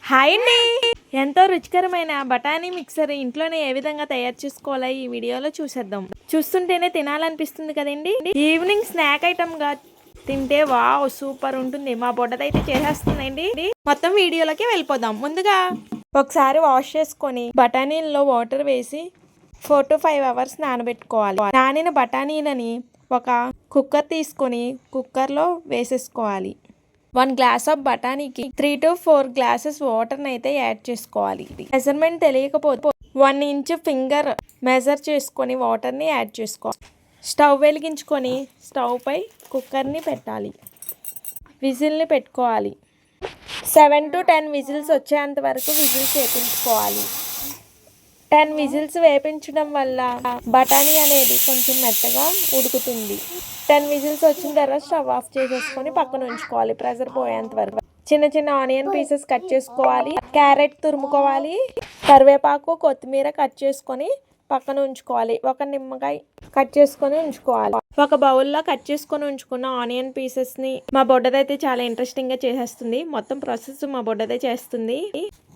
Hi అండి. ఎంతో రుచికరమైన బఠానీ మిక్సర్ ఇంట్లోనే ఏ విధంగా తయారు చేసుకోవాలో ఈ వీడియోలో చూసేద్దాం. చూస్తుంటేనే తినాలనిపిస్తుంది కదండి. ఈవినింగ్ స్నాక్ ఐటమ్గా తింటే వావ్ సూపర్ ఉంటుంది. మా బొడ్డదైతే చేసేస్తుందండి. మొత్తం వీడియోలోకి వెళ్ళిపోదాం. ముందుగా ఒకసారి వాష్ చేసుకొని బఠానీల్లో వాటర్ వేసి 4 to 5 hours నానబెట్టుకోవాలి. నానిన బఠానీలని ఒక కుక్కర్ తీసుకొని కుక్కర్లో వేసేసుకోవాలి. 1 గ్లాస్ ఆఫ్ బఠానీకి 3 to 4 glasses వాటర్ని అయితే యాడ్ చేసుకోవాలి. మెజర్మెంట్ తెలియకపోతే 1 inch ఫింగర్ మెజర్ చేసుకొని వాటర్ని యాడ్ చేసుకోవాలి. స్టవ్ వెలిగించుకొని స్టవ్ పై కుక్కర్ని పెట్టాలి. విజిల్ని పెట్టుకోవాలి. 7 to 10 విజిల్స్ వచ్చేంత వరకు విజిల్స్ వేపించుకోవాలి. 10 విజిల్స్ వేపించడం వల్ల బఠానీ అనేది కొంచెం మెత్తగా ఉడుకుతుంది. 10 విజిల్స్ వచ్చిన తర్వాత స్టవ్ ఆఫ్ చేసేసుకొని పక్కన ఉంచుకోవాలి ప్రెషర్ పోయేంత వరకు. చిన్న చిన్న ఆనియన్ పీసెస్ కట్ చేసుకోవాలి. క్యారెట్ తురుముకోవాలి. కరివేపాకు కొత్తిమీర కట్ చేసుకొని పక్కన ఉంచుకోవాలి. ఒక నిమ్మకాయ కట్ చేసుకొని ఉంచుకోవాలి. ఒక బౌల్లో కట్ చేసుకొని ఉంచుకున్న ఆనియన్ పీసెస్ని మా బొడ్డదైతే చాలా ఇంట్రెస్టింగ్గా చేసేస్తుంది. మొత్తం ప్రాసెస్ మా బొడ్డదే చేస్తుంది.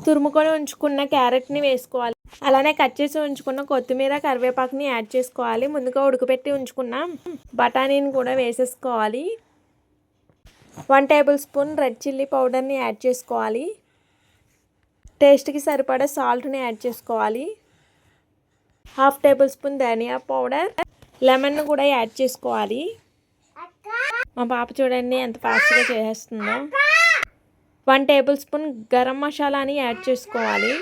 తురుముకొని ఉంచుకున్న క్యారెట్ని వేసుకోవాలి. అలానే కట్ చేసి ఉంచుకున్న కొత్తిమీర కరివేపాకుని యాడ్ చేసుకోవాలి. ముందుగా ఉడకబెట్టి ఉంచుకున్న బఠానీని కూడా వేసేసుకోవాలి. 1 tablespoon రెడ్ చిల్లీ పౌడర్ని యాడ్ చేసుకోవాలి. టేస్ట్కి సరిపడా సాల్ట్ని యాడ్ చేసుకోవాలి. 1/2 tablespoon ధనియా పౌడర్, లెమన్ కూడా యాడ్ చేసుకోవాలి. మా పాప చూడండి ఎంత ఫాస్ట్గా చేసేస్తుందో. 1 tablespoon గరం మసాలాని యాడ్ చేసుకోవాలి.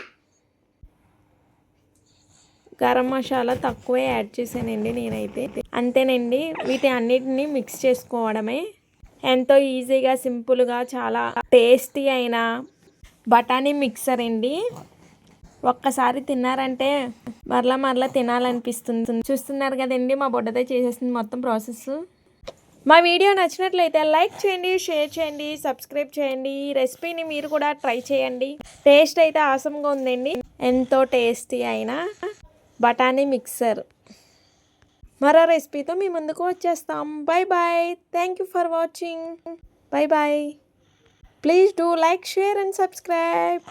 గరం మసాలా తక్కువే యాడ్ చేశానండి నేనైతే. అంతేనండి, వీటి అన్నిటిని మిక్స్ చేసుకోవడమే. ఎంతో ఈజీగా సింపుల్గా చాలా టేస్టీ అయిన బఠానీ మిక్సర్ అండి. ఒక్కసారి తిన్నారంటే మరలా తినాలనిపిస్తుంది. చూస్తున్నారు కదండి, మా బొడ్డదే చేసేస్తుంది మొత్తం ప్రాసెస్. మా వీడియో నచ్చినట్లయితే లైక్ చేయండి, షేర్ చేయండి, సబ్స్క్రైబ్ చేయండి. ఈ రెసిపీని మీరు కూడా ట్రై చేయండి. టేస్ట్ అయితే ఆసమ్గా ఉందండి. ఎంతో టేస్టీ అయిన బఠానీ మిక్సర్ మరో రెసిపీతో మీ ముందుకు వచ్చేస్తాం. Bye bye. Thank you for watching. Bye bye. Please do like, share and subscribe.